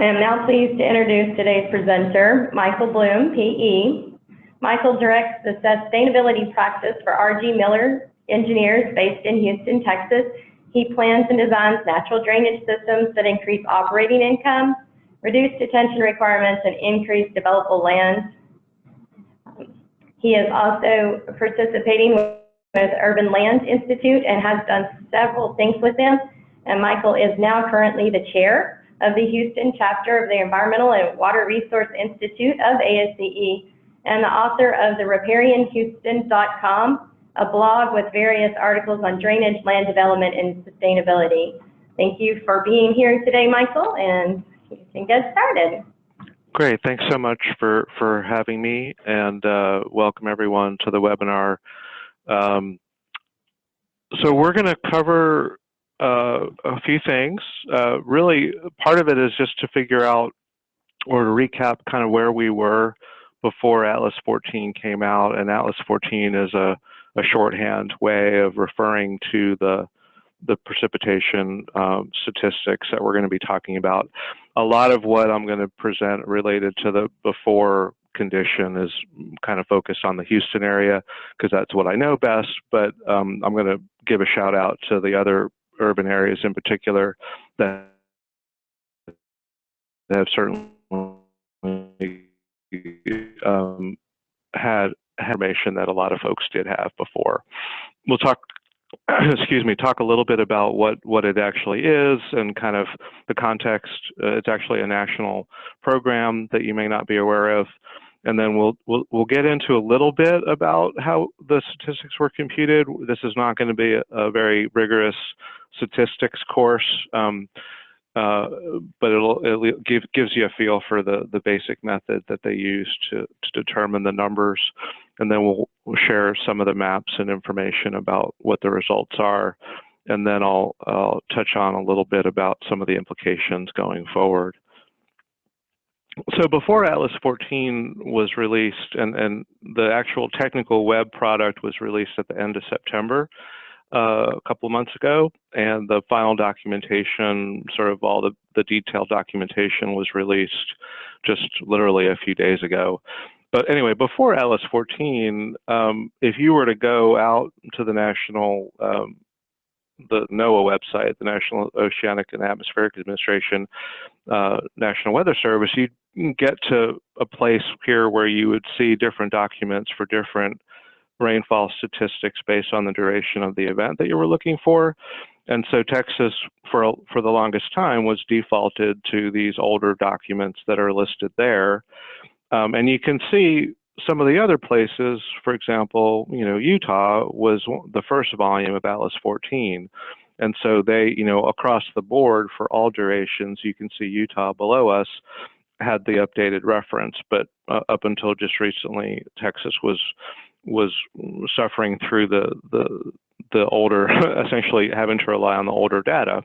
am now pleased to introduce today's presenter, Michael Bloom, PE. Michael directs the sustainability practice for R.G. Miller Engineers based in Houston, Texas. He plans and designs natural drainage systems that increase operating income, reduce detention requirements, and increase developable lands. He is also participating with Urban Land Institute and has done several things with them. And Michael is now currently the chair of the Houston chapter of the Environmental and Water Resource Institute of ASCE and the author of the riparianhouston.com, a blog with various articles on drainage, land development, and sustainability. Thank you for being here today, Michael, and you can get started. Great, thanks so much for having me, and welcome everyone to the webinar. So we're going to cover a few things. Really, part of it is just to figure out or to recap kind of where we were before Atlas 14 came out, and Atlas 14 is a shorthand way of referring to the precipitation statistics that we're going to be talking about. A lot of what I'm going to present related to the before condition is kind of focused on the Houston area because that's what I know best, but I'm going to give a shout out to the other urban areas in particular that have certainly had information that a lot of folks did have before. We'll talk talk a little bit about what it actually is and kind of the context. It's actually a national program that you may not be aware of. And then we'll get into a little bit about how the statistics were computed. This is not going to be a very rigorous statistics course, but it gives you a feel for the basic method that they use to determine the numbers. And then we'll share some of the maps and information about what the results are. And then I'll touch on a little bit about some of the implications going forward. So before Atlas 14 was released, and the actual technical web product was released at the end of September, a couple of months ago, and the final documentation, sort of all the detailed documentation was released just literally a few days ago. But anyway, before Atlas 14, if you were to go out to the national, the NOAA website, the National Oceanic and Atmospheric Administration, National Weather Service, you'd get to a place here where you would see different documents for different rainfall statistics based on the duration of the event that you were looking for. And so Texas, for the longest time, was defaulted to these older documents that are listed there. And you can see some of the other places, for example, Utah was the first volume of Atlas 14. And so they, across the board for all durations, you can see Utah below us had the updated reference, but up until just recently, Texas was suffering through the older, essentially having to rely on the older data.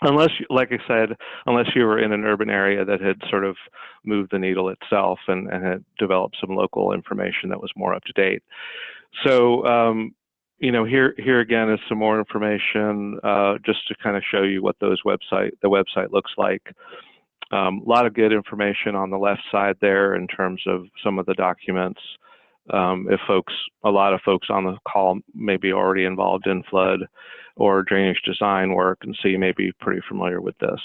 Unless, like I said, unless you were in an urban area that had sort of moved the needle itself and had developed some local information that was more up to date. So, here again is some more information just to kind of show you what the website looks like. A lot of good information on the left side there in terms of some of the documents. If a lot of folks on the call may be already involved in flood or drainage design work, and so you may be pretty familiar with this.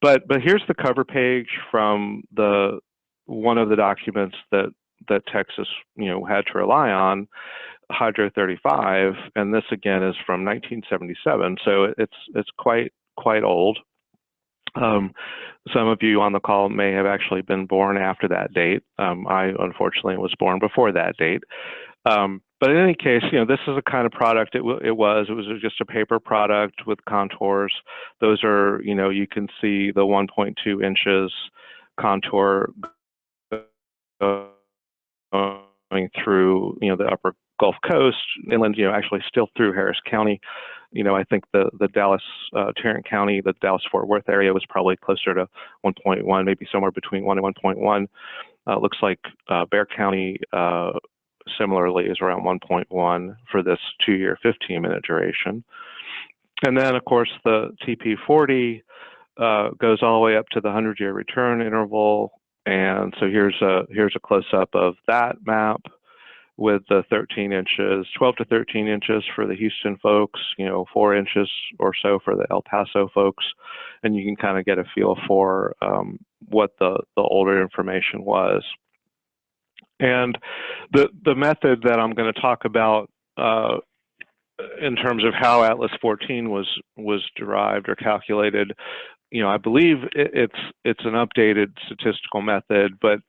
But here's the cover page from one of the documents that Texas had to rely on, Hydro 35, and this again is from 1977, so it's quite old. Some of you on the call may have actually been born after that date. I unfortunately was born before that date. But in any case, this is the kind of product it was just a paper product with contours. Those are, you can see the 1.2 inches contour going through, the upper Gulf Coast, inland, actually still through Harris County. I think the Dallas, Tarrant County, the Dallas-Fort Worth area was probably closer to 1.1, maybe somewhere between 1 and 1.1. Looks like Bexar County similarly is around 1.1 for this 2-year, 15-minute duration. And then, of course, the TP40 goes all the way up to the 100-year return interval. And so here's a close-up of that map with the 13 inches, 12 to 13 inches for the Houston folks, 4 inches or so for the El Paso folks. And you can kind of get a feel for what the older information was. And the method that I'm going to talk about in terms of how Atlas 14 was derived or calculated, I believe it's an updated statistical method, but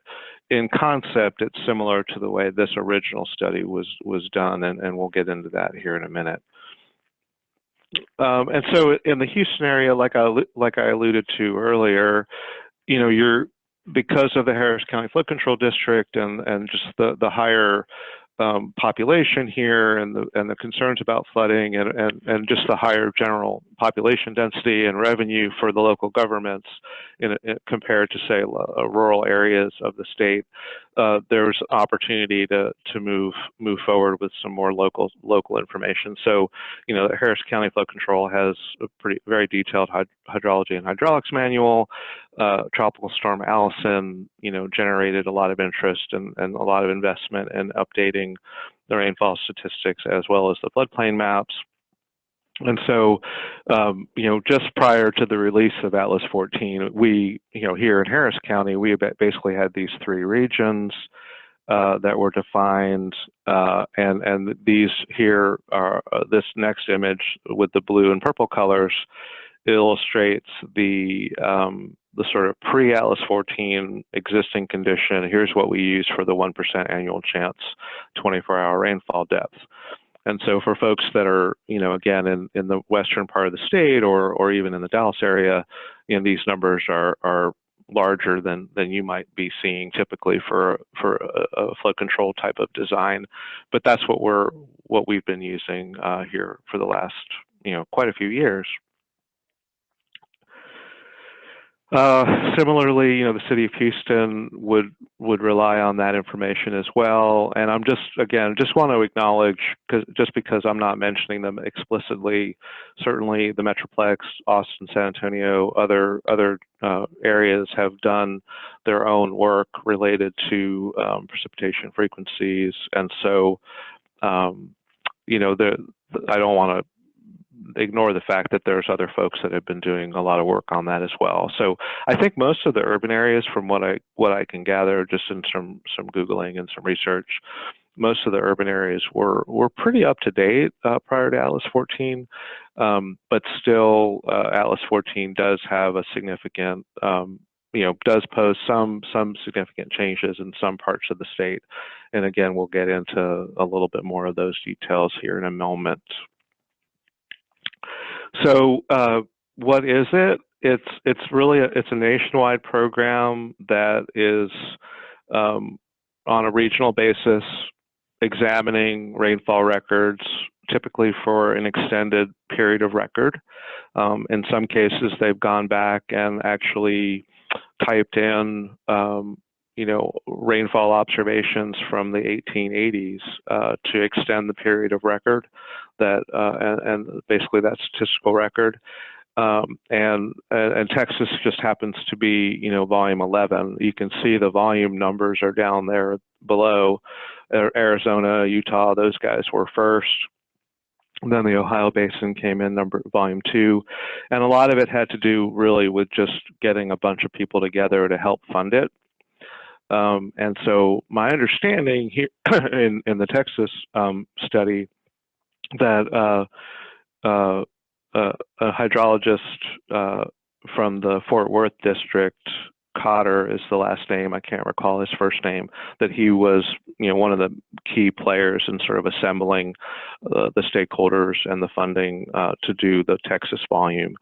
in concept, it's similar to the way this original study was done, and we'll get into that here in a minute. And so in the Houston area, like I alluded to earlier, because of the Harris County Flood Control District and just the higher population here and the concerns about flooding and just the higher general population density and revenue for the local governments compared to, say, rural areas of the state, there's opportunity to move forward with some more local information. So, the Harris County Flood Control has a very detailed hydrology and hydraulics manual. Tropical Storm Allison, generated a lot of interest and a lot of investment in updating the rainfall statistics as well as the floodplain maps. And so, just prior to the release of Atlas 14, we, here in Harris County, we basically had these 3 regions that were defined, and these here are this next image with the blue and purple colors illustrates the sort of pre-Atlas 14 existing condition. Here's what we use for the 1% annual chance 24-hour rainfall depth. And so for folks that are, again, in the western part of the state or even in the Dallas area, these numbers are larger than you might be seeing typically for a flood control type of design. But that's what we've been using here for the last, quite a few years. Similarly, the city of Houston would rely on that information as well. And I'm just want to acknowledge, because I'm not mentioning them explicitly, certainly the Metroplex, Austin, San Antonio, other areas have done their own work related to precipitation frequencies. And so, I don't want to ignore the fact that there's other folks that have been doing a lot of work on that as well. So I think most of the urban areas, from what I can gather just in some Googling and some research, most of the urban areas were pretty up to date prior to Atlas 14, but still Atlas 14 does have a significant, does pose some significant changes in some parts of the state. And again, we'll get into a little bit more of those details here in a moment. So what is it? It's really it's a nationwide program that is on a regional basis examining rainfall records, typically for an extended period of record. In some cases, they've gone back and actually typed in rainfall observations from the 1880s to extend the period of record that and basically that statistical record. And Texas just happens to be, volume 11. You can see the volume numbers are down there below. Arizona, Utah, those guys were first. And then the Ohio Basin came in volume 2. And a lot of it had to do really with just getting a bunch of people together to help fund it. And so my understanding here in the Texas study that a hydrologist from the Fort Worth district, Cotter is the last name, I can't recall his first name, that he was one of the key players in sort of assembling the stakeholders and the funding to do the Texas volume.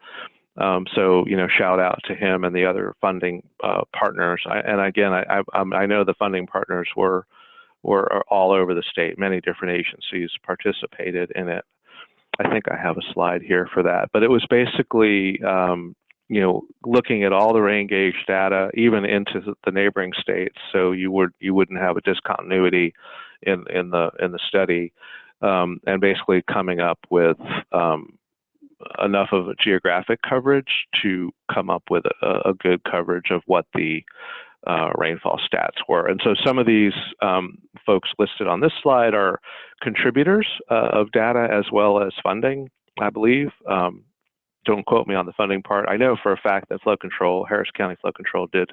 So, shout out to him and the other funding partners. I know the funding partners were all over the state. Many different agencies participated in it. I think I have a slide here for that. But it was basically, looking at all the rain gauge data, even into the neighboring states, so you wouldn't have a discontinuity in the study, and basically coming up with enough of a geographic coverage to come up with a good coverage of what the rainfall stats were. And so some of these folks listed on this slide are contributors of data as well as funding, I believe. Don't quote me on the funding part. I know for a fact that flood control, Harris County Flood Control did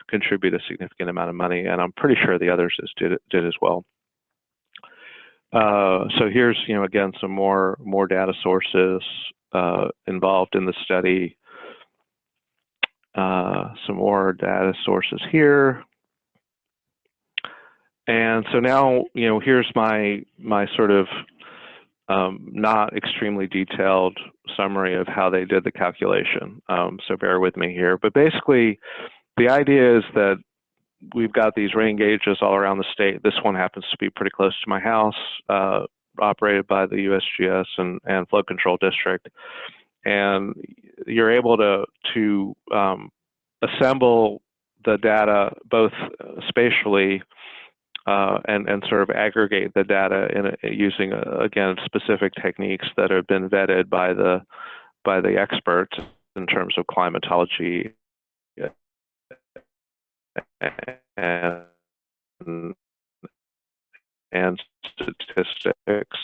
contribute a significant amount of money, and I'm pretty sure the others did as well. So here's, again, some more data sources involved in the study. Some more data sources here. And so now, here's my sort of not extremely detailed summary of how they did the calculation. So bear with me here. But basically, the idea is that we've got these rain gauges all around the state. This one happens to be pretty close to my house, operated by the USGS and Flood Control District. And you're able to assemble the data both spatially and sort of aggregate the data using again specific techniques that have been vetted by the experts in terms of climatology and statistics.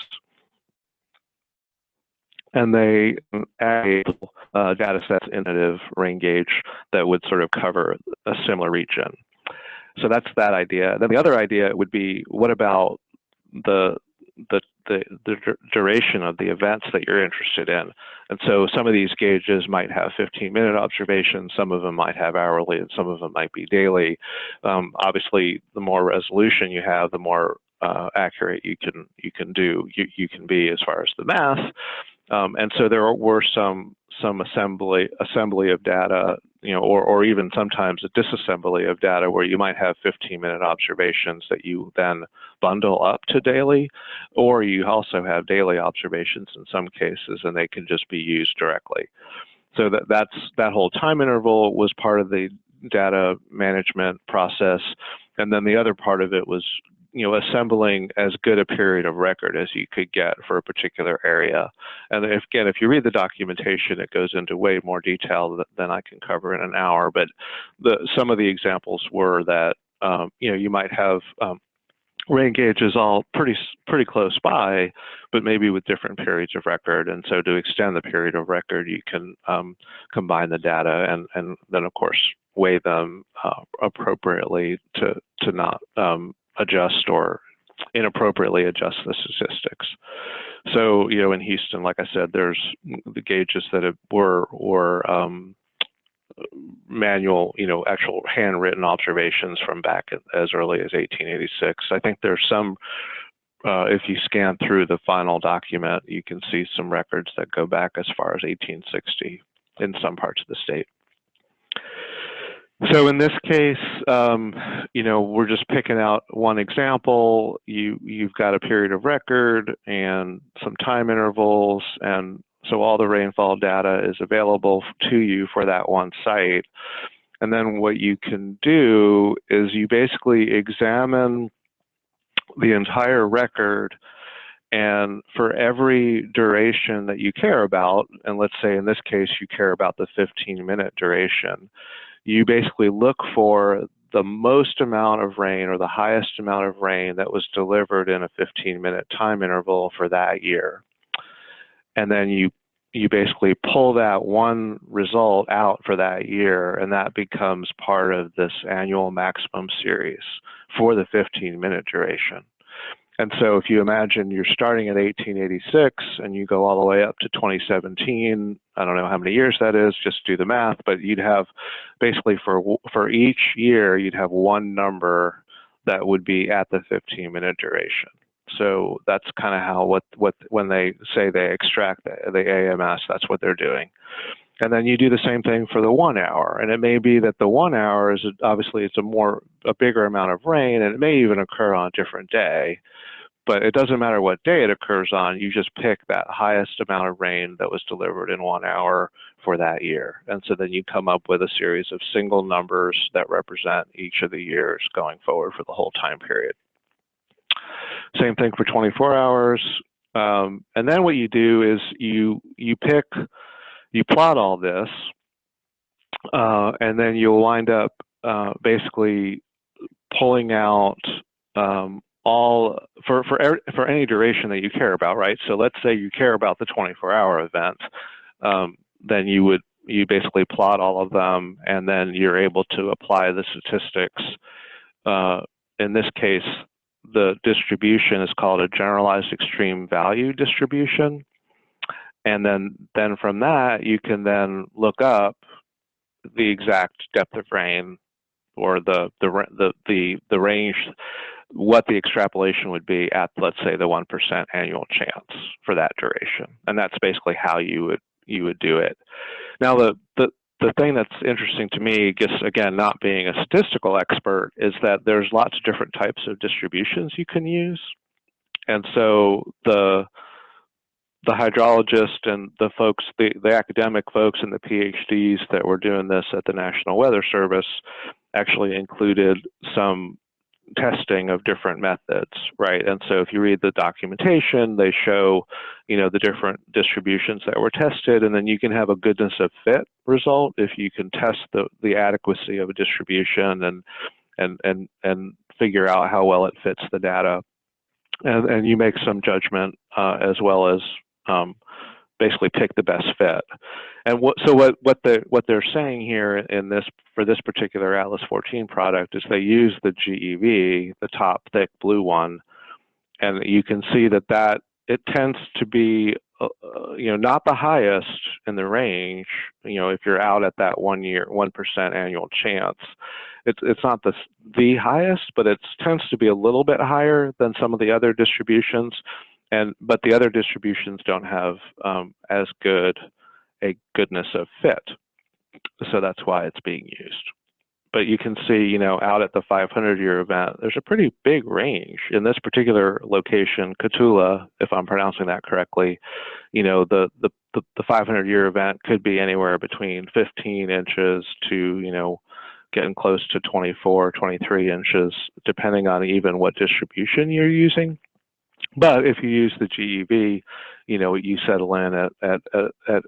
And they add data sets in rain gauge that would sort of cover a similar region. So that's that idea. Then the other idea would be, what about the duration of the events that you're interested in? And so some of these gauges might have 15-minute observations, some of them might have hourly, and some of them might be daily. Obviously, the more resolution you have, the more accurate you can be as far as the math. And so there were some assembly of data, or even sometimes a disassembly of data where you might have 15-minute observations that you then bundle up to daily, or you also have daily observations in some cases, and they can just be used directly. So that whole time interval was part of the data management process, and then the other part of it was assembling as good a period of record as you could get for a particular area. And if you read the documentation, it goes into way more detail than I can cover in an hour. But some of the examples were that you might have rain gauges all pretty close by, but maybe with different periods of record. And so to extend the period of record, you can combine the data and then of course weigh them appropriately to not adjust or inappropriately adjust the statistics. So, in Houston, like I said, there's the gauges that were manual, actual handwritten observations from back as early as 1886. I think there's some, if you scan through the final document, you can see some records that go back as far as 1860 in some parts of the state. So in this case, we're just picking out one example. You've got a period of record and some time intervals, and so all the rainfall data is available to you for that one site. And then what you can do is you basically examine the entire record, and for every duration that you care about, and let's say in this case you care about the 15-minute duration, you basically look for the most amount of rain or the highest amount of rain that was delivered in a 15-minute time interval for that year. And then you basically pull that one result out for that year, and that becomes part of this annual maximum series for the 15-minute duration. And so if you imagine you're starting at 1886 and you go all the way up to 2017, I don't know how many years that is, just do the math, but you'd have basically for each year, you'd have one number that would be at the 15-minute duration. So that's kind of how when they say they extract the AMS, that's what they're doing. And then you do the same thing for the 1 hour. And it may be that the 1 hour is obviously it's a bigger amount of rain, and it may even occur on a different day. But it doesn't matter what day it occurs on, you just pick that highest amount of rain that was delivered in 1 hour for that year. And so then you come up with a series of single numbers that represent each of the years going forward for the whole time period. Same thing for 24 hours. And then what you do is you plot all this, and then you'll wind up basically pulling out all for any duration that you care about, right? So let's say you care about the 24-hour event, then you basically plot all of them, and then you're able to apply the statistics. In this case, the distribution is called a generalized extreme value distribution, and then from that you can then look up the exact depth of rain, or the range, what the extrapolation would be at, let's say, the 1% annual chance for that duration, and that's basically how you would do it. Now, the thing that's interesting to me, just again, not being a statistical expert, is that there's lots of different types of distributions you can use, and so the hydrologist and the folks, the academic folks and the PhDs that were doing this at the National Weather Service actually included some testing of different methods, right? And so if you read the documentation, they show, the different distributions that were tested, and then you can have a goodness of fit result if you can test the adequacy of a distribution and figure out how well it fits the data. And you make some judgment as well as basically pick the best fit. And what they're saying here for this particular Atlas 14 product is they use the GEV, the top thick blue one, and you can see that it tends to be not the highest in the range. If you're out at that 1% annual chance, it's not the highest, but it tends to be a little bit higher than some of the other distributions. But the other distributions don't have as good a goodness of fit, so that's why it's being used. But you can see, out at the 500-year event, there's a pretty big range. In this particular location, Cotulla, if I'm pronouncing that correctly, the 500-year event could be anywhere between 15 inches to, getting close to 24, 23 inches, depending on even what distribution you're using. But if you use the GEV, you settle in at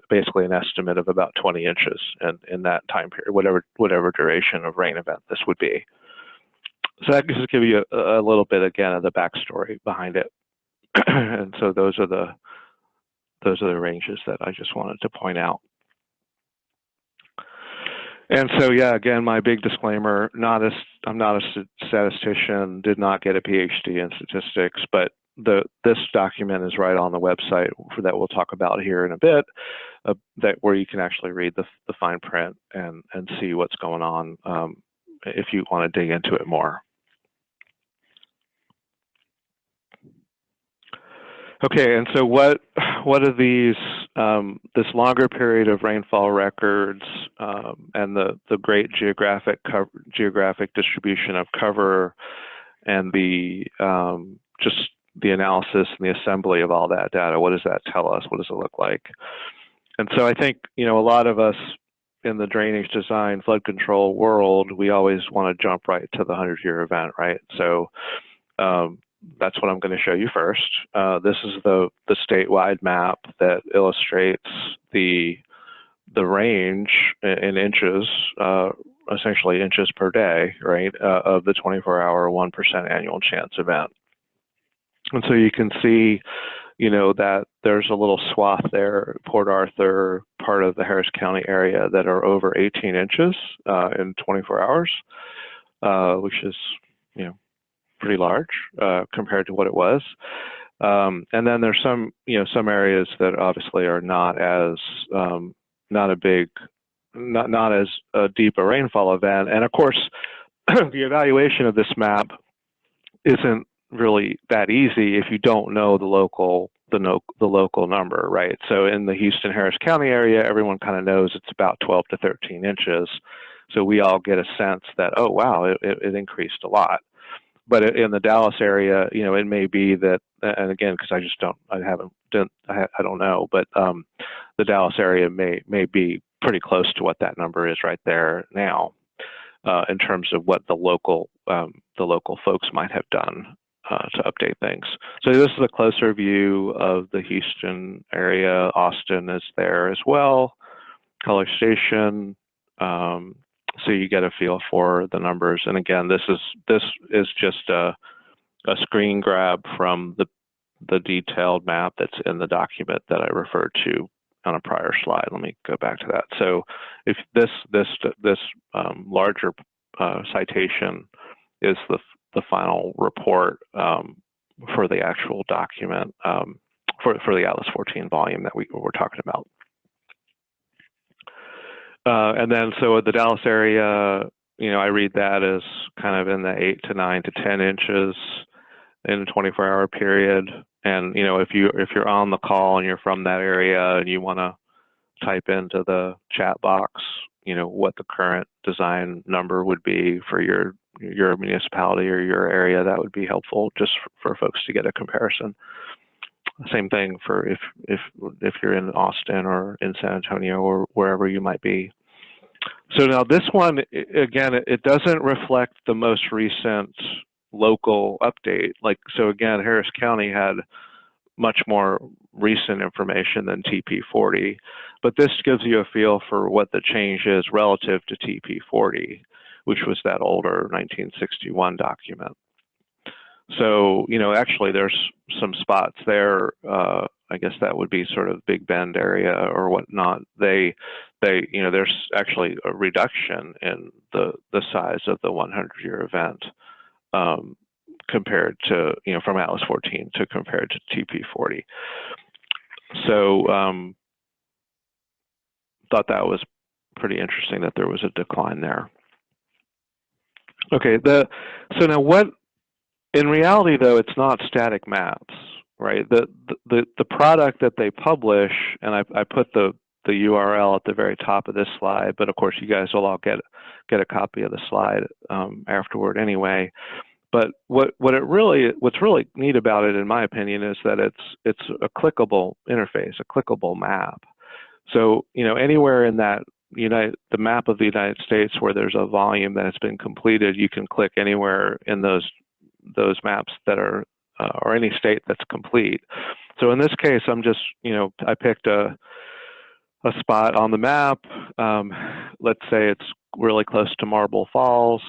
basically an estimate of about 20 inches in that time period, whatever duration of rain event this would be. So that just gives you a little bit again of the backstory behind it. And so those are the ranges that I just wanted to point out. And so, yeah, again, my big disclaimer: I'm not a statistician, did not get a PhD in statistics, but this document is right on the website that we'll talk about here in a bit, where you can actually read the fine print and see what's going on if you want to dig into it more. Okay, and so what are these, this longer period of rainfall records and the great geographic distribution of cover, and just the analysis and the assembly of all that data? What does that tell us? What does it look like? And so I think, a lot of us in the drainage design, flood control world, we always want to jump right to the 100-year event, right? So that's what I'm going to show you first. This is the statewide map that illustrates the range in inches, essentially inches per day, right, of the 24-hour 1% annual chance event. And so you can see, that there's a little swath there, Port Arthur, part of the Harris County area, that are over 18 inches in 24 hours, which is, pretty large compared to what it was. And then there's some areas that obviously are not as not as deep a rainfall event. And of course, the evaluation of this map isn't really that easy if you don't know the local number, right? So in the Houston Harris County area, everyone kind of knows it's about 12 to 13 inches. So we all get a sense that, oh wow, it increased a lot. But in the Dallas area, it may be that, and again, because I don't know, but the Dallas area may be pretty close to what that number is right there now, in terms of what the local folks might have done. to update things. So this is a closer view of the Houston area. Austin is there as well. Color station. So you get a feel for the numbers. And again, this is just a screen grab from the detailed map that's in the document that I referred to on a prior slide. Let me go back to that. So if this larger citation is the final report for the actual document for the Atlas 14 volume that we're talking about. And then so the Dallas area, I read that as kind of in the 8 to 9 to 10 inches in a 24-hour period. And if you're on the call and you're from that area and you want to type into the chat box, what the current design number would be for your municipality or your area, that would be helpful just for folks to get a comparison. Same thing for if you're in Austin or in San Antonio or wherever you might be. So now this one, again, it doesn't reflect the most recent local update. So again, Harris County had much more recent information than TP40, but this gives you a feel for what the change is relative to TP40, which was that older 1961 document. So, actually there's some spots there, I guess that would be sort of Big Bend area or whatnot. There's actually a reduction in the size of the 100-year event compared to, from Atlas 14 to compared to TP40. So thought that was pretty interesting that there was a decline there. Okay, so now what, in reality though, it's not static maps, right? The product that they publish, and I put the URL at the very top of this slide, but of course you guys will all get a copy of the slide afterward anyway. But what's really neat about it, in my opinion, is that it's a clickable interface, a clickable map. So anywhere in that the map of the United States where there's a volume that has been completed, you can click anywhere in those maps that are or any state that's complete. So in this case, I'm just I picked a spot on the map. Let's say it's really close to Marble Falls.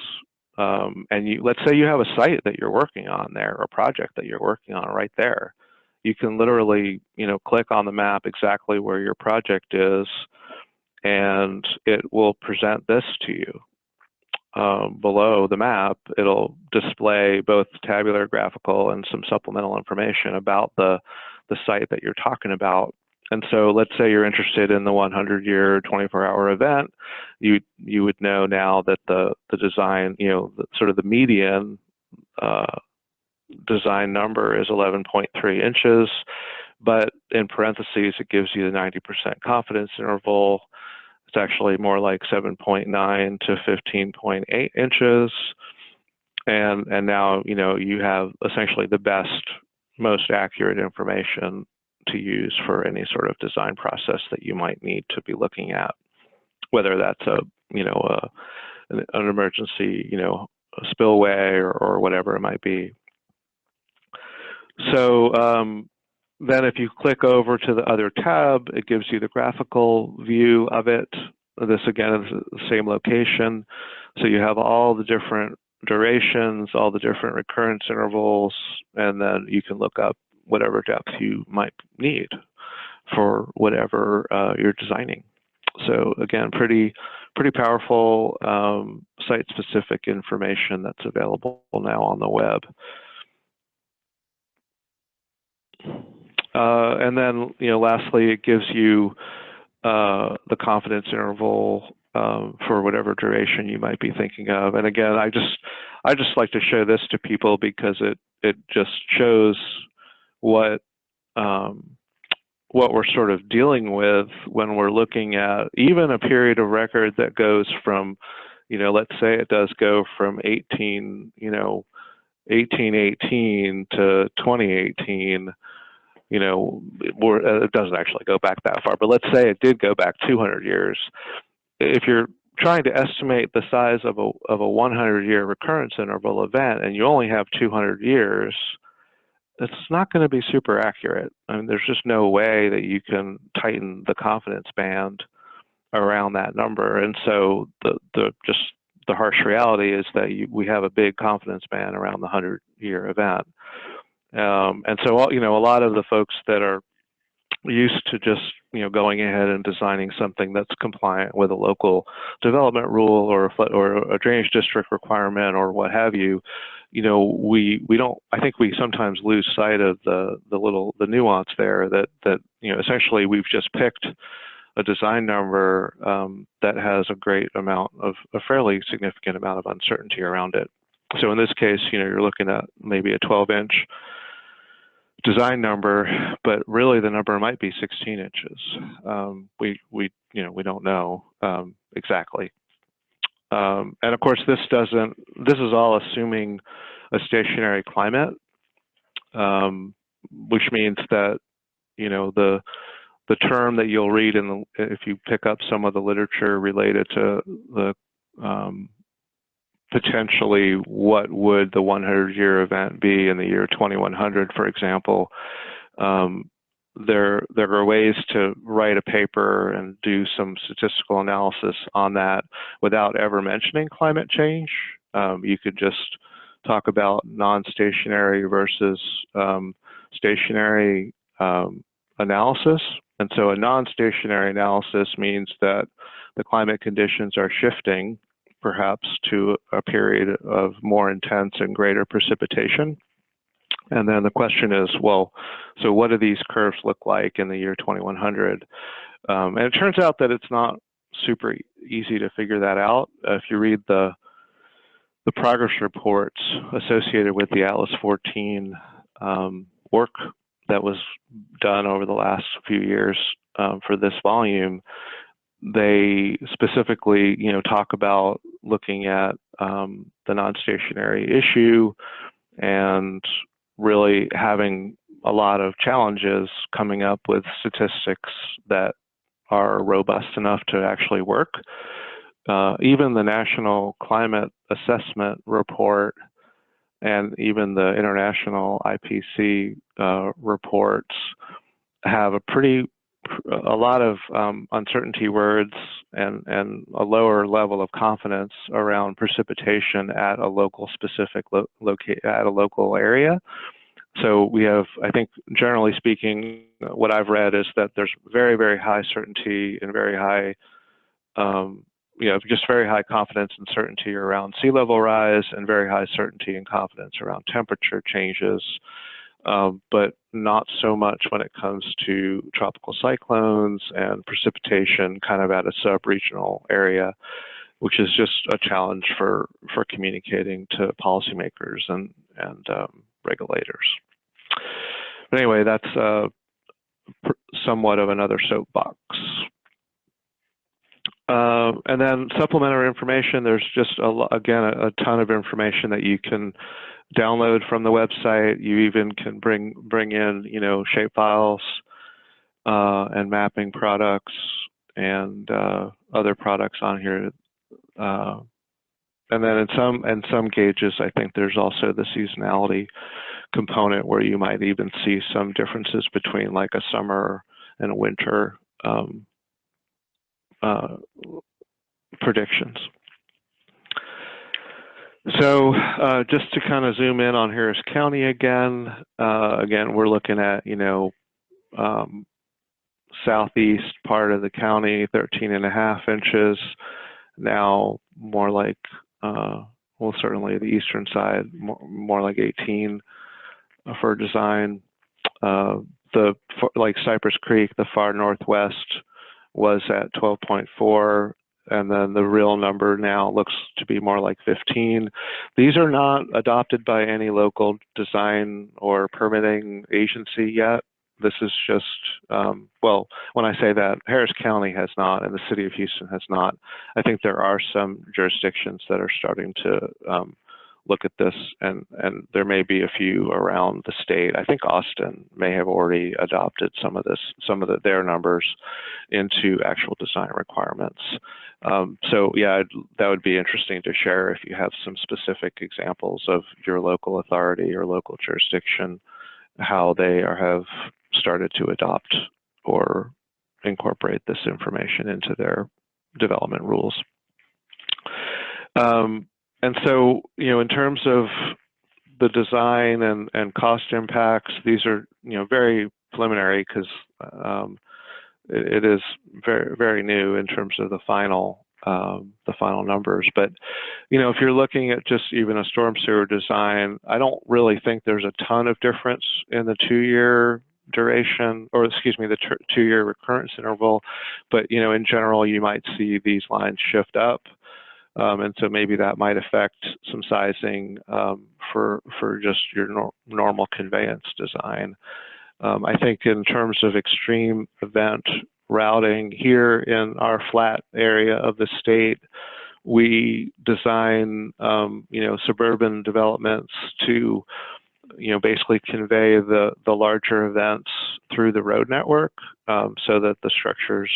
And let's say you have a site that you're working on there, or a project that you're working on right there. You can literally, click on the map exactly where your project is, and it will present this to you. Below the map, it'll display both tabular, graphical, and some supplemental information about the site that you're talking about. And so let's say you're interested in the 100-year, 24-hour event. You would know now that the design, sort of the median design number is 11.3 inches, but in parentheses, it gives you the 90% confidence interval. It's actually more like 7.9 to 15.8 inches. And now, you have essentially the best, most accurate information to use for any sort of design process that you might need to be looking at, whether that's an emergency, a spillway or whatever it might be. So then if you click over to the other tab, it gives you the graphical view of it. This again is the same location. So you have all the different durations, all the different recurrence intervals, and then you can look up whatever depth you might need for whatever you're designing. So again, pretty powerful site-specific information that's available now on the web. And then, lastly, it gives you the confidence interval for whatever duration you might be thinking of. And again, I just like to show this to people because it just shows what we're sort of dealing with when we're looking at even a period of record that goes from, let's say it does go from 1818 to 2018. It doesn't actually go back that far, but let's say it did go back 200 years. If you're trying to estimate the size of a 100-year recurrence interval event, and you only have 200 years, it's not going to be super accurate. I mean, there's just no way that you can tighten the confidence band around that number. And so the harsh reality is that we have a big confidence band around the 100-year event. And so, you know, a lot of the folks that are used to just, you know, going ahead and designing something that's compliant with a local development rule or a drainage district requirement or what have you, you know, we don't, I think we sometimes lose sight of the nuance there that, you know, essentially we've just picked a design number that has a fairly significant amount of uncertainty around it. So in this case, you know, you're looking at maybe a 12-inch design number, but really the number might be 16 inches. We don't know exactly. And of course, this is all assuming a stationary climate, which means that, you know, the term that you'll read if you pick up some of the literature related to the potentially what would the 100-year event be in the year 2100, for example, there are ways to write a paper and do some statistical analysis on that without ever mentioning climate change. You could just talk about non-stationary versus stationary analysis. And so a non-stationary analysis means that the climate conditions are shifting perhaps to a period of more intense and greater precipitation. And then the question is, well, so what do these curves look like in the year 2100? And it turns out that it's not super easy to figure that out. If you read the progress reports associated with the Atlas 14 work that was done over the last few years for this volume, they specifically, you know, talk about looking at the non-stationary issue and really having a lot of challenges coming up with statistics that are robust enough to actually work. Even the National Climate Assessment Report and even the international IPC reports have a lot of uncertainty words and a lower level of confidence around precipitation at a local specific at a local area. So we have, I think, generally speaking, what I've read is that there's very, very high certainty and very high, just very high confidence and certainty around sea level rise and very high certainty and confidence around temperature changes. But not so much when it comes to tropical cyclones and precipitation kind of at a sub-regional area, which is just a challenge for communicating to policymakers and regulators. But anyway, that's somewhat of another soapbox. And then supplementary information, there's just, again, a ton of information that you can download from the website. You even can bring in, shape files and mapping products and other products on here. And then in some gauges, I think there's also the seasonality component where you might even see some differences between like a summer and a winter predictions. So just to kind of zoom in on Harris County again, we're looking at, southeast part of the county, 13.5 inches. Now more like, well, certainly the eastern side, more like 18 for design. Like Cypress Creek, the far northwest was at 12.4. And then the real number now looks to be more like 15. These are not adopted by any local design or permitting agency yet. This is just, well, when I say that, Harris County has not and the city of Houston has not. I think there are some jurisdictions that are starting to look at this, and there may be a few around the state. I think Austin may have already adopted some of their numbers into actual design requirements. So yeah, that would be interesting to share if you have some specific examples of your local authority or local jurisdiction, how they have started to adopt or incorporate this information into their development rules. And so, in terms of the design and cost impacts, these are, very preliminary because it is very, very new in terms of the final numbers. But, if you're looking at just even a storm sewer design, I don't really think there's a ton of difference in the 2-year duration, or excuse me, the 2-year recurrence interval. But, in general, you might see these lines shift up. And so maybe that might affect some sizing for just your normal conveyance design. I think in terms of extreme event routing here in our flat area of the state, we design, suburban developments to, basically convey the larger events through the road network, so that the structures,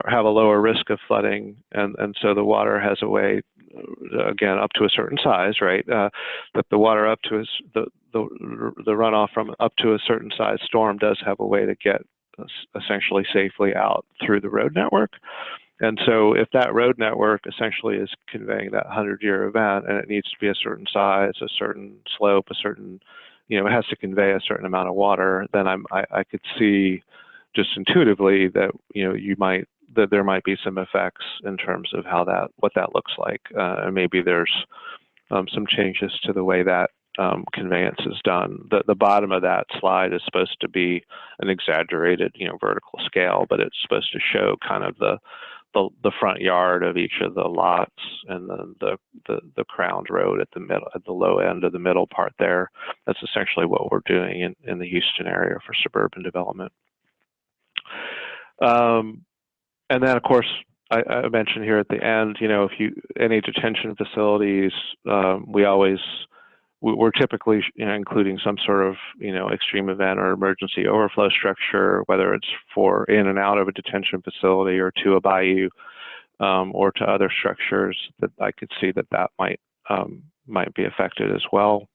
have a lower risk of flooding, and so the water has a way, again, up to a certain size, right? That the water up to the runoff from up to a certain size storm does have a way to get essentially safely out through the road network. And so if that road network essentially is conveying that 100-year event, and it needs to be a certain size, a certain slope, a certain, it has to convey a certain amount of water, then I could see just intuitively that there might be some effects in terms of what that looks like, and maybe there's some changes to the way that conveyance is done. The bottom of that slide is supposed to be an exaggerated vertical scale, but it's supposed to show kind of the front yard of each of the lots, and then the crowned road at the middle, at the low end of the middle part there. That's essentially what we're doing in the Houston area for suburban development. And then, of course, I mentioned here at the end, if any detention facilities, we're typically including some sort of extreme event or emergency overflow structure, whether it's for in and out of a detention facility or to a bayou, or to other structures that I could see that might be affected as well.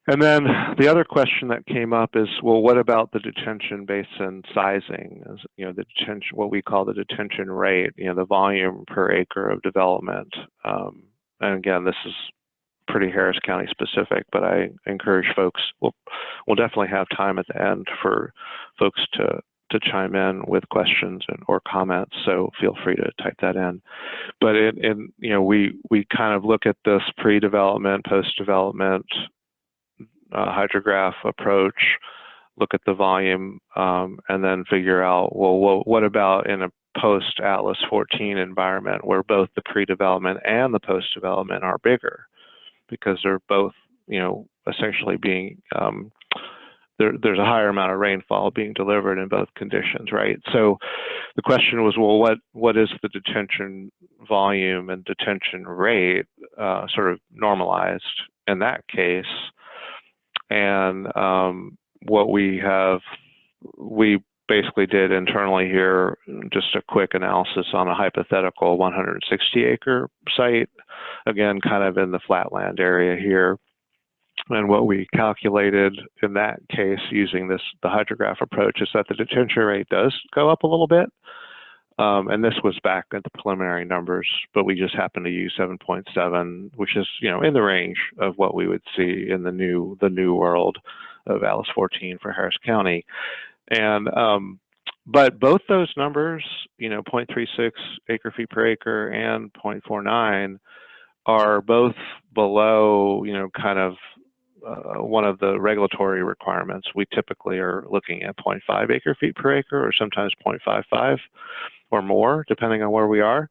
And then the other question that came up is, well, what about the detention basin sizing? The detention, what we call the detention rate, the volume per acre of development. And again, this is pretty Harris County specific, but I encourage folks, we'll definitely have time at the end for folks to chime in with questions or comments, so feel free to type that in. But we kind of look at this pre-development, post-development hydrograph approach, look at the volume, and then figure out, well, what about in a post-Atlas 14 environment where both the pre-development and the post-development are bigger, because they're both, essentially being, there's a higher amount of rainfall being delivered in both conditions, right? So the question was, well, what is the detention volume and detention rate sort of normalized in that case? And what we basically did internally here, just a quick analysis on a hypothetical 160-acre site, again, kind of in the flatland area here. And what we calculated in that case using the hydrograph approach is that the detention rate does go up a little bit. And this was back at the preliminary numbers, but we just happened to use 7.7, which is, in the range of what we would see in the new world of Atlas 14 for Harris County. And but both those numbers, 0.36 acre feet per acre and 0.49, are both below, kind of one of the regulatory requirements. We typically are looking at 0.5 acre feet per acre, or sometimes 0.55 or more, depending on where we are.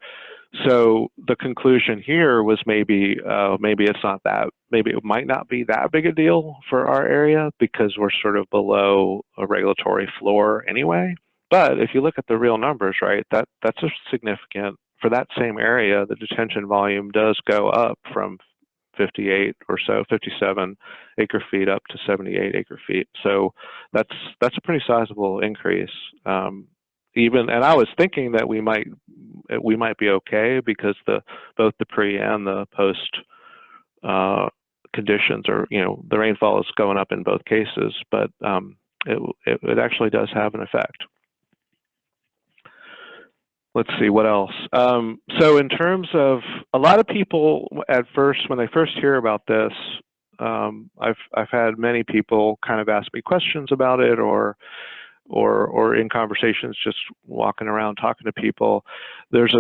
So the conclusion here was maybe it's not that, maybe it might not be that big a deal for our area because we're sort of below a regulatory floor anyway. But if you look at the real numbers, right, that's a significant, for that same area, the detention volume does go up from 58 or so, 57 acre feet up to 78 acre feet. So that's a pretty sizable increase. And I was thinking that we might be okay because both the pre and the post conditions are, the rainfall is going up in both cases, but it actually does have an effect. Let's see, what else? So in terms of, a lot of people at first, when they first hear about this, I've had many people kind of ask me questions about it, or in conversations, just walking around talking to people. There's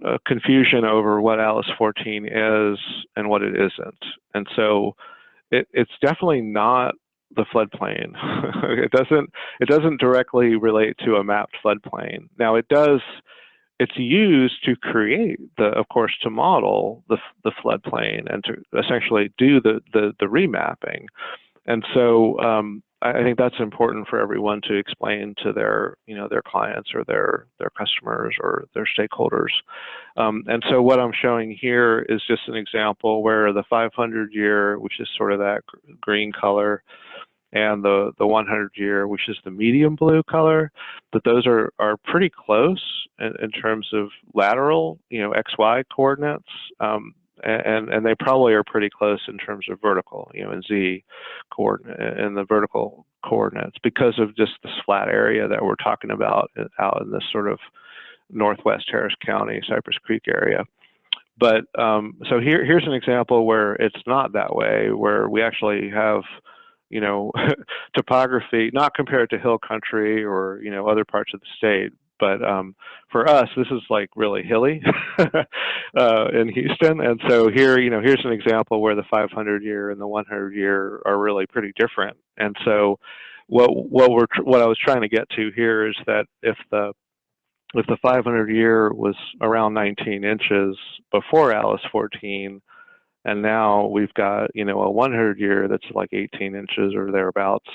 a confusion over what ALICE 14 is and what it isn't. And so it's definitely not the floodplain. It doesn't directly relate to a mapped floodplain. Now it's used to create of course, to model the floodplain and to essentially do the remapping. And so I think that's important for everyone to explain to their clients or their customers or their stakeholders. And so what I'm showing here is just an example where the 500-year, which is sort of that green color, and the 100-year, which is the medium blue color, that those are pretty close in terms of lateral, XY coordinates, and they probably are pretty close in terms of vertical, in Z coordinate and the vertical coordinates, because of just this flat area that we're talking about out in this sort of northwest Harris County, Cypress Creek area. But so here's an example where it's not that way, where we actually have topography, not compared to hill country or, other parts of the state. But for us, this is like really hilly in Houston. And so here, here's an example where the 500-year and the 100-year are really pretty different. And so what I was trying to get to here is that if the 500-year was around 19 inches before ALICE 14, and now we've got, a 100-year that's like 18 inches or thereabouts,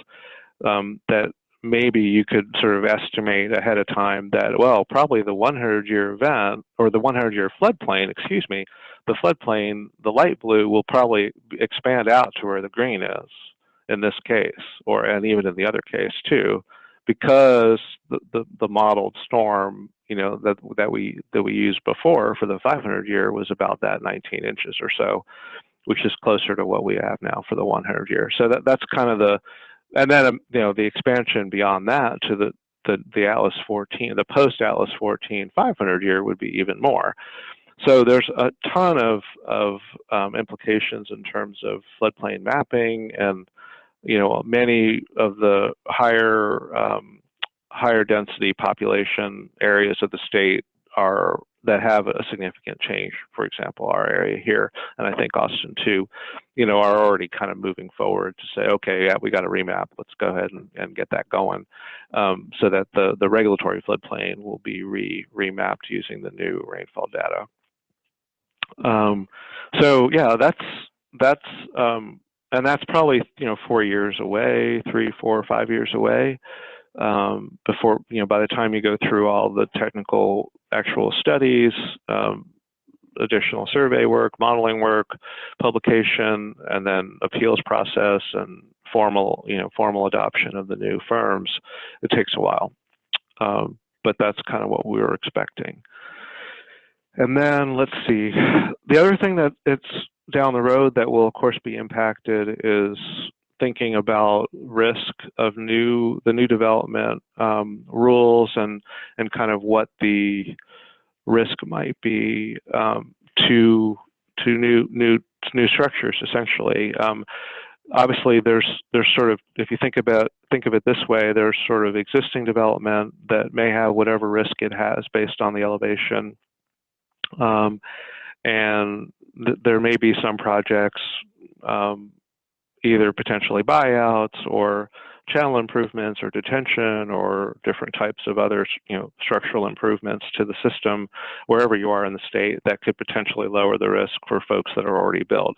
that maybe you could sort of estimate ahead of time that, well, probably the 100-year event, or the 100-year floodplain, the floodplain, the light blue will probably expand out to where the green is in this case, and even in the other case too, because the modeled storm, that we used before for the 500-year was about that 19 inches or so, which is closer to what we have now for the 100-year. So that's kind of and then the expansion beyond that to the ALICE 14, the post ALICE 14 500-year would be even more. So there's a ton of implications in terms of floodplain mapping, and many of the higher density population areas of the state that have a significant change. For example, our area here, and I think Austin too, are already kind of moving forward to say, okay, yeah, we got a remap. Let's go ahead and get that going, so that the regulatory floodplain will be remapped using the new rainfall data. So yeah, and that's probably 4 years away, 3, 4, 5 years away, before by the time you go through all the technical actual studies, additional survey work, modeling work, publication, and then appeals process and formal adoption of the new firms. It takes a while, but that's kind of what we were expecting. And then let's see, the other thing that it's down the road that will of course be impacted is thinking about risk of the new development rules and kind of what the risk might be to new structures essentially. Obviously, there's sort of, if you think of it this way, there's sort of existing development that may have whatever risk it has based on the elevation. And there may be some projects, either potentially buyouts or channel improvements or detention or different types of other structural improvements to the system wherever you are in the state that could potentially lower the risk for folks that are already built.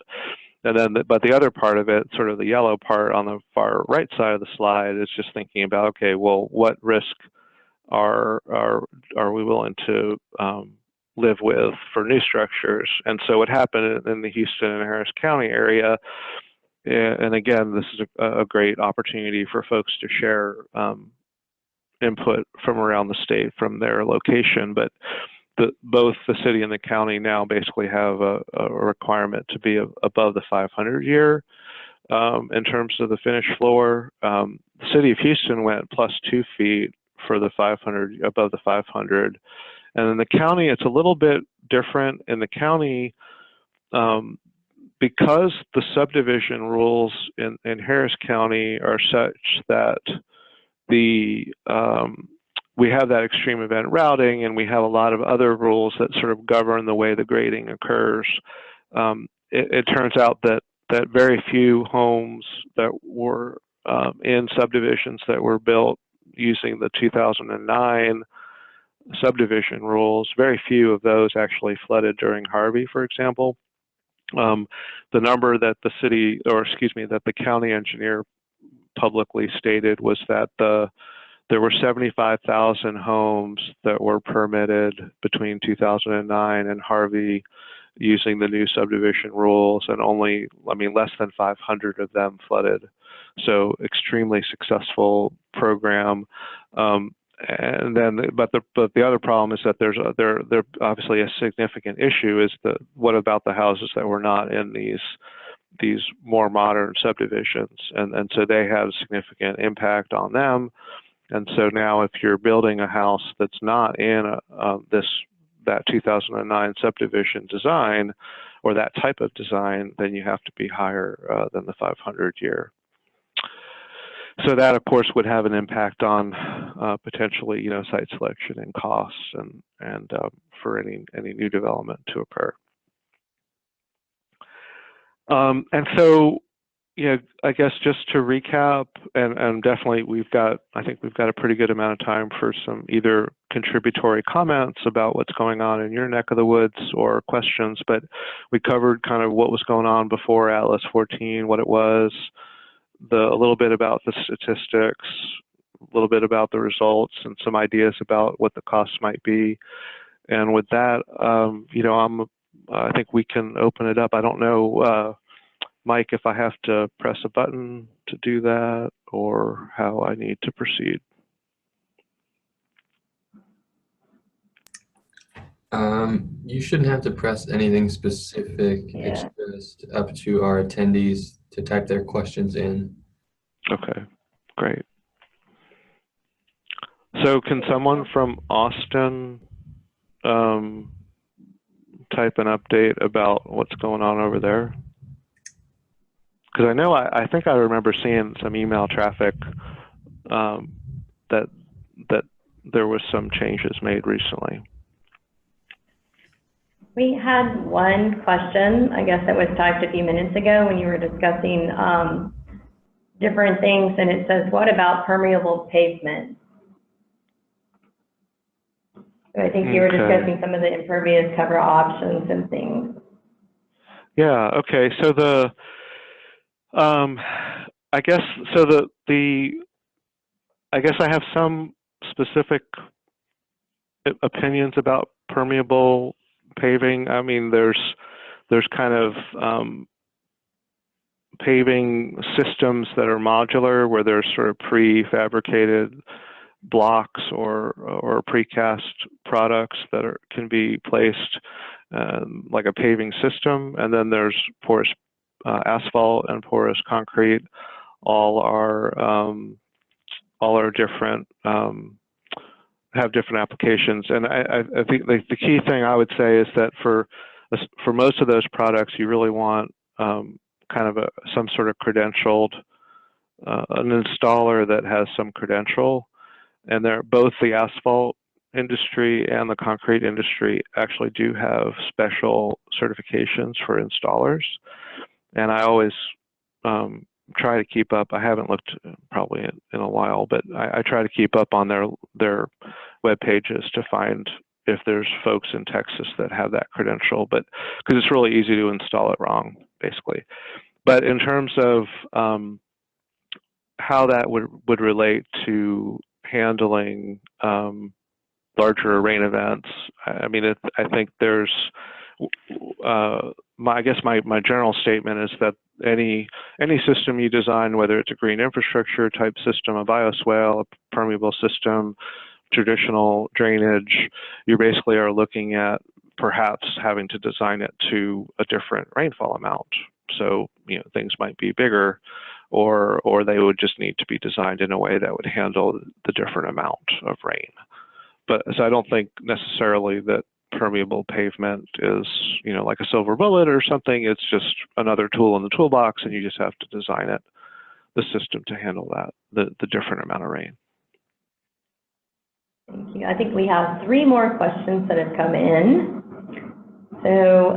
And then, but the other part of it, sort of the yellow part on the far right side of the slide, is just thinking about, okay, well, what risk are we willing to live with for new structures. And so what happened in the Houston and Harris County area, and again, this is a great opportunity for folks to share input from around the state from their location, but both the city and the county now basically have a requirement to be above the 500 year in terms of the finished floor. The city of Houston went plus 2 feet for the 500, above the 500. And in the county, it's a little bit different. In the county, because the subdivision rules in Harris County are such that we have that extreme event routing, and we have a lot of other rules that sort of govern the way the grading occurs. It turns out that very few homes that were in subdivisions that were built using the 2009 subdivision rules, very few of those actually flooded during Harvey, for example. The number that the city, or excuse me, that the county engineer publicly stated was that there were 75,000 homes that were permitted between 2009 and Harvey using the new subdivision rules, and only, less than 500 of them flooded. So extremely successful program. And then, but the other problem is that there's obviously a significant issue is what about the houses that were not in these more modern subdivisions, and so they have significant impact on them. And so now, if you're building a house that's not in that 2009 subdivision design or that type of design, then you have to be higher than the 500 year. So that, of course, would have an impact on potentially, site selection and costs, and for any new development to occur. And so, I guess just to recap, and definitely I think we've got a pretty good amount of time for some either contributory comments about what's going on in your neck of the woods or questions, but we covered kind of what was going on before Atlas 14, what it was, a little bit about the statistics, a little bit about the results, and some ideas about what the costs might be. And with that, I think we can open it up. I don't know, Mike, if I have to press a button to do that or how I need to proceed. You shouldn't have to press anything specific. Yeah. It's just up to our attendees to type their questions in. Okay, great. So can someone from Austin type an update about what's going on over there? Because I know, I think I remember seeing some email traffic that there was some changes made recently. We had one question, I guess that was typed a few minutes ago when you were discussing different things, and it says, what about permeable pavement? So I think you were discussing some of the impervious cover options and things. Yeah, okay, so I guess I have some specific opinions about permeable paving. I mean, there's kind of paving systems that are modular, where there's sort of prefabricated blocks or precast products that can be placed like a paving system, and then there's porous asphalt and porous concrete. All are different, have different applications. And I think the key thing I would say is that for most of those products, you really want kind of some sort of credentialed, an installer that has some credential. And both the asphalt industry and the concrete industry actually do have special certifications for installers. And I always try to keep up. I haven't looked probably in a while, but I try to keep up on their web pages to find if there's folks in Texas that have that credential, but because it's really easy to install it wrong, basically. But in terms of how that would relate to handling larger rain events. I mean, I think there's, I guess my general statement is that any system you design, whether it's a green infrastructure type system, a bioswale, a permeable system, traditional drainage, you basically are looking at perhaps having to design it to a different rainfall amount. So, things might be bigger, or they would just need to be designed in a way that would handle the different amount of rain. But so I don't think necessarily that permeable pavement is, like a silver bullet or something. It's just another tool in the toolbox, and you just have to design the system to handle that, the different amount of rain. Thank you. I think we have 3 more questions that have come in. So,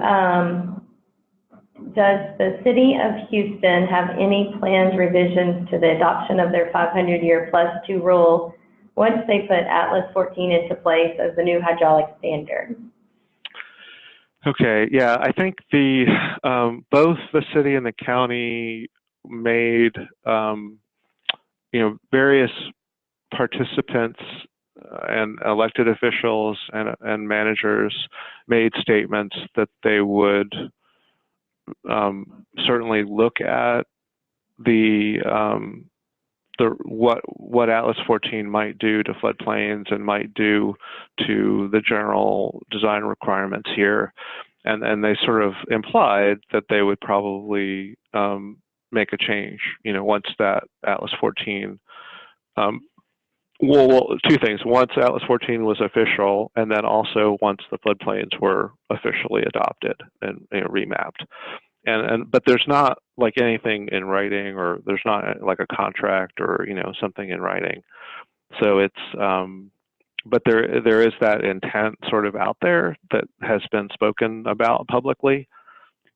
does the city of Houston have any planned revisions to the adoption of their 500-year +2 rule once they put Atlas 14 into place as the new hydraulic standard? Okay, yeah, I think both the city and the county made, various participants and elected officials and managers made statements that they would certainly look at what Atlas 14 might do to floodplains and might do to the general design requirements here, and they sort of implied that they would probably make a change, once that Atlas 14. Well, 2 things. Once Atlas 14 was official, and then also once the floodplains were officially adopted and remapped. But there's not like anything in writing, or there's not like a contract or something in writing. So it's but there is that intent sort of out there that has been spoken about publicly,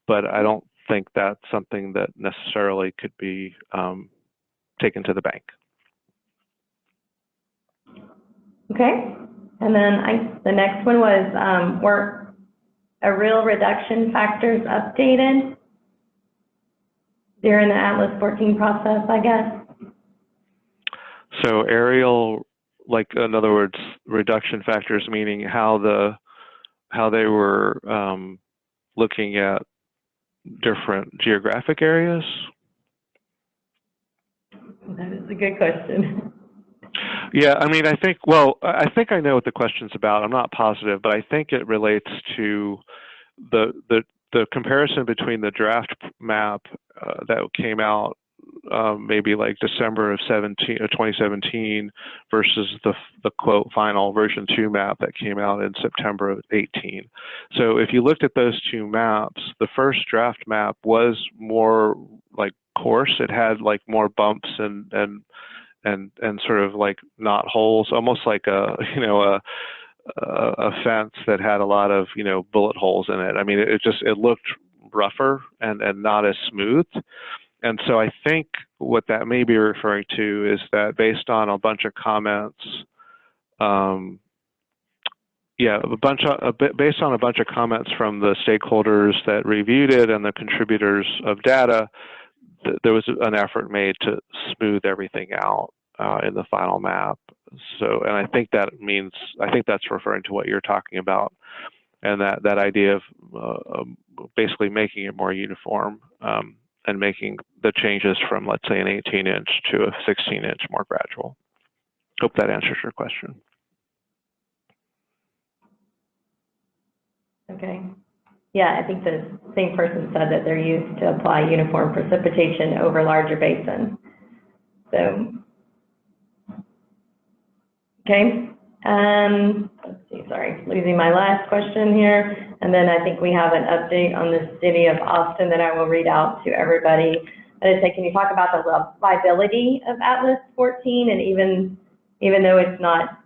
but I don't think that's something that necessarily could be taken to the bank. Okay, and then the next one was, were areal reduction factors updated during the Atlas 14 process, I guess? So areal, like, in other words, reduction factors, meaning how they were looking at different geographic areas? That is a good question. Yeah, I mean, I think I know what the question's about. I'm not positive, but I think it relates to the comparison between the draft map that came out maybe like December of 2017 versus the quote final version 2 map that came out in September of 18. So if you looked at those 2 maps, the first draft map was more like coarse. It had like more bumps and sort of like knot holes, almost like a fence that had a lot of bullet holes in it. I mean, it looked rougher and not as smooth. And so I think what that may be referring to is that based on a bunch of comments, based on a bunch of comments from the stakeholders that reviewed it and the contributors of data, there was an effort made to smooth everything out in the final map. So, and I think that's referring to what you're talking about, and that idea of basically making it more uniform and making the changes from, let's say, an 18-inch to a 16-inch more gradual. Hope that answers your question. Okay. Yeah, I think the same person said that they're used to apply uniform precipitation over larger basins. So, okay. Let's see, sorry, losing my last question here. And then I think we have an update on the city of Austin that I will read out to everybody. And it's, can you talk about the viability of Atlas 14, and even though it's not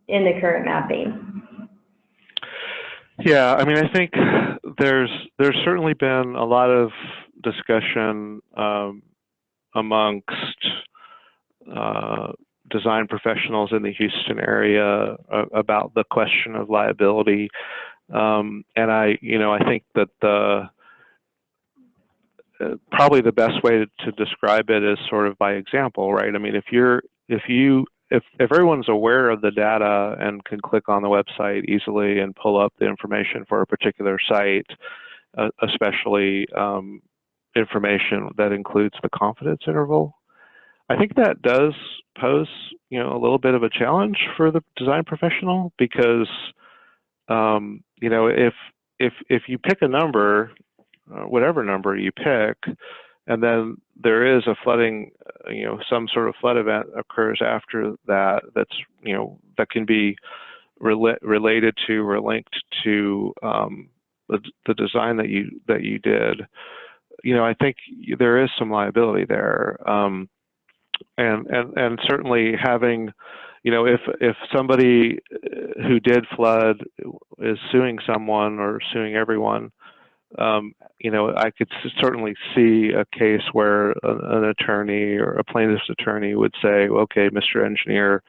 in the current mapping? Yeah, I mean, I think there's certainly been a lot of discussion amongst design professionals in the Houston area about the question of liability, and I think that probably the best way to describe it is sort of by example, right? I mean, if you if everyone's aware of the data and can click on the website easily and pull up the information for a particular site, especially information that includes the confidence interval, I think that does pose, a little bit of a challenge for the design professional, because, if you pick a number, whatever number you pick, and then there is a flooding, some sort of flood event occurs after that, that's, that can be related to or linked to the design that you did, I think there is some liability there. And certainly having, if somebody who did flood is suing someone or suing everyone, I could certainly see a case where an attorney or a plaintiff's attorney would say, okay, Mr. Engineer,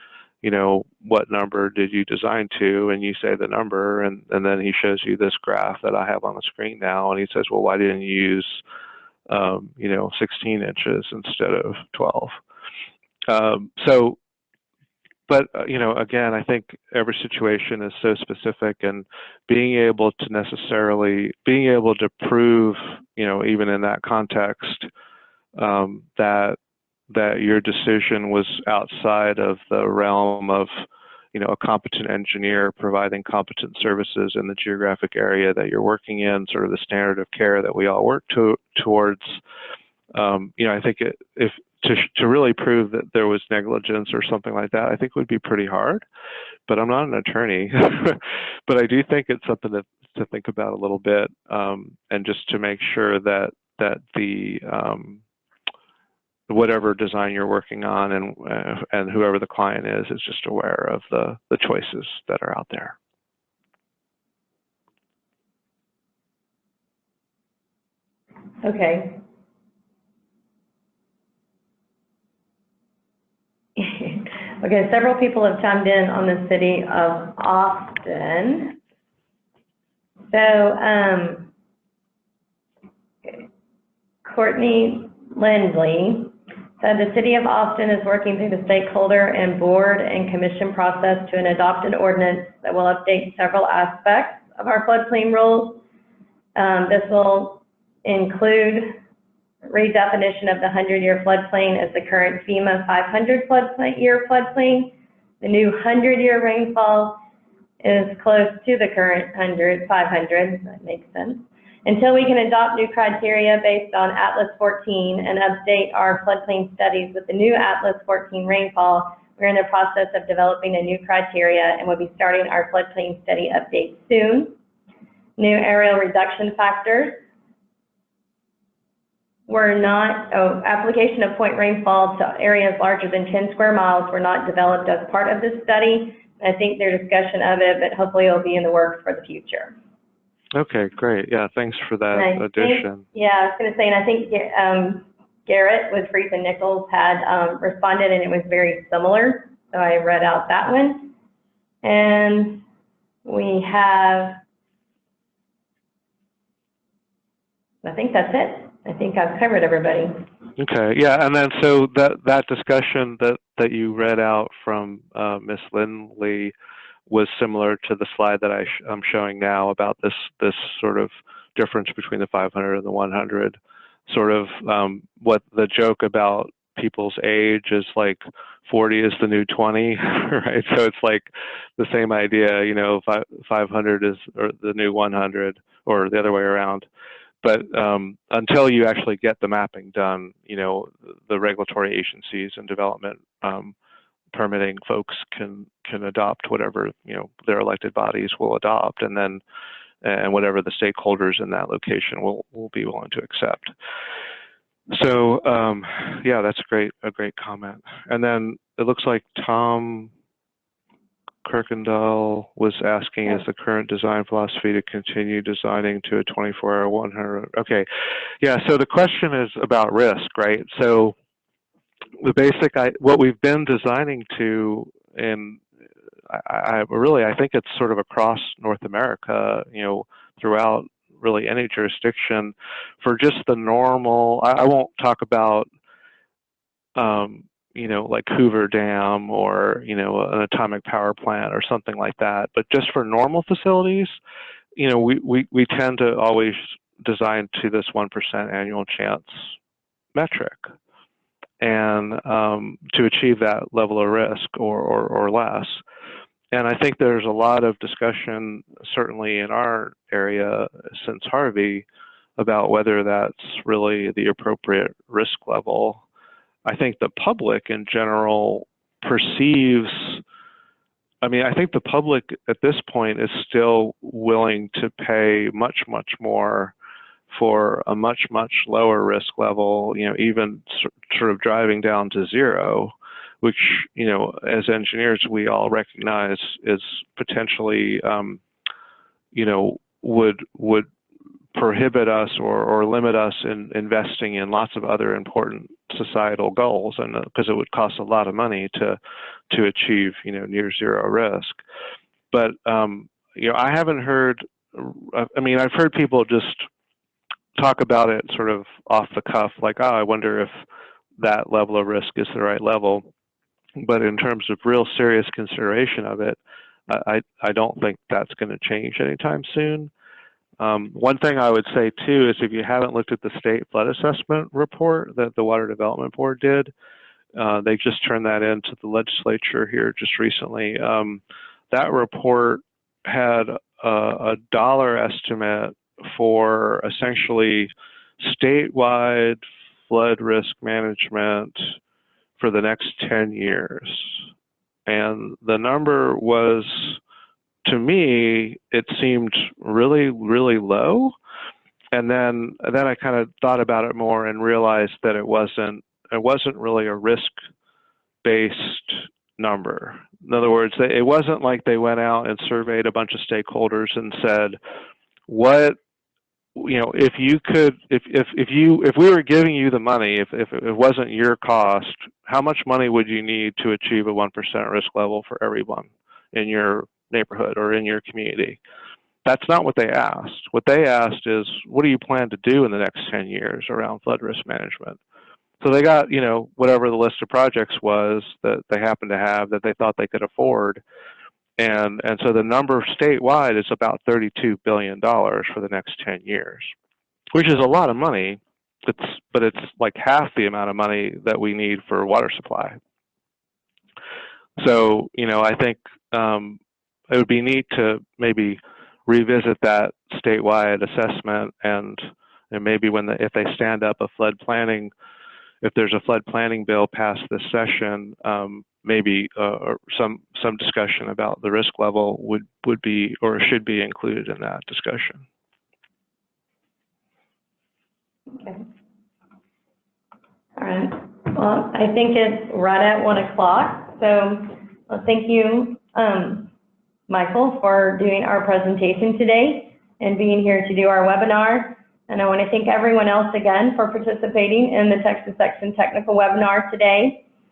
what number did you design to? And you say the number, and then he shows you this graph that I have on the screen now, and he says, well, why didn't you use, 16 inches instead of 12? But again, I think every situation is so specific, and being able to prove, even in that context, that your decision was outside of the realm of, a competent engineer providing competent services in the geographic area that you're working in, sort of the standard of care that we all work towards. I think to really prove that there was negligence or something like that, I think would be pretty hard. But I'm not an attorney, but I do think it's something to think about a little bit, and just to make sure that the whatever design you're working on and whoever the client is just aware of the choices that are out there. Okay. Okay, several people have chimed in on the city of Austin. So, Courtney Lindley said the city of Austin is working through the stakeholder and board and commission process to adopt an ordinance that will update several aspects of our floodplain rules. This will include redefinition of the 100-year floodplain as the current FEMA 500-year floodplain. The new 100-year rainfall is close to the current 500, that makes sense. Until we can adopt new criteria based on Atlas 14 and update our floodplain studies with the new Atlas 14 rainfall, we're in the process of developing a new criteria, and we'll be starting our floodplain study update soon. New aerial reduction factors were not, application of point rainfall to areas larger than 10 square miles were not developed as part of this study. I think their discussion of it, but hopefully it'll be in the works for the future. Okay, great. Yeah, thanks for that addition. Yeah, I was going to say, and I think Garrett with Freeth and Nichols had responded, and it was very similar. So I read out that one. And we have, I think that's it. I think I've covered everybody. Okay, yeah, and then so that discussion that you read out from Ms. Lindley was similar to the slide that I'm showing now about this sort of difference between the 500 and the 100. Sort of what the joke about people's age is, like 40 is the new 20, right? So it's like the same idea, 500 is the new 100, or the other way around. But until you actually get the mapping done, the regulatory agencies and development permitting folks can adopt whatever their elected bodies will adopt, and then whatever the stakeholders in that location will be willing to accept. So yeah, that's a great comment. And then it looks like Tom Kirkendall was asking, is the current design philosophy to continue designing to a 24-hour 100? Okay, yeah, so the question is about risk, right? So the basic, what we've been designing to, and I think it's sort of across North America, throughout really any jurisdiction, for just the normal, I won't talk about, like Hoover Dam or, an atomic power plant or something like that. But just for normal facilities, we tend to always design to this 1% annual chance metric, and to achieve that level of risk or less. And I think there's a lot of discussion, certainly in our area since Harvey, about whether that's really the appropriate risk level. I think the public in general perceives, I think the public at this point is still willing to pay much, much more for a much, much lower risk level, even sort of driving down to zero, which, as engineers, we all recognize is potentially, would prohibit us or limit us in investing in lots of other important societal goals, and because it would cost a lot of money to achieve, near zero risk. But, I haven't heard, I've heard people just talk about it sort of off the cuff, like, oh, I wonder if that level of risk is the right level. But in terms of real serious consideration of it, I don't think that's going to change anytime soon. One thing I would say too is if you haven't looked at the state flood assessment report that the Water Development Board did, they just turned that into the legislature here just recently. That report had a dollar estimate for essentially statewide flood risk management for the next 10 years. And the number was, to me, it seemed really, really low. And then I kind of thought about it more and realized that it wasn't really a risk-based number. In other words, it wasn't like they went out and surveyed a bunch of stakeholders and said, what, if we were giving you the money, if it wasn't your cost, how much money would you need to achieve a 1% risk level for everyone in your neighborhood or in your community? That's not what they asked. What they asked is, what do you plan to do in the next 10 years around flood risk management? So they got, whatever the list of projects was that they happened to have that they thought they could afford. And so the number statewide is about $32 billion for the next 10 years, which is a lot of money, but it's like half the amount of money that we need for water supply. So, I think it would be neat to maybe revisit that statewide assessment, and maybe if they stand up a flood planning, if there's a flood planning bill passed this session, maybe some discussion about the risk level would be or should be included in that discussion. Okay. All right. Well, I think it's right at 1 o'clock. So thank you, Michael, for doing our presentation today and being here to do our webinar. And I want to thank everyone else again for participating in the Texas Section Technical webinar today.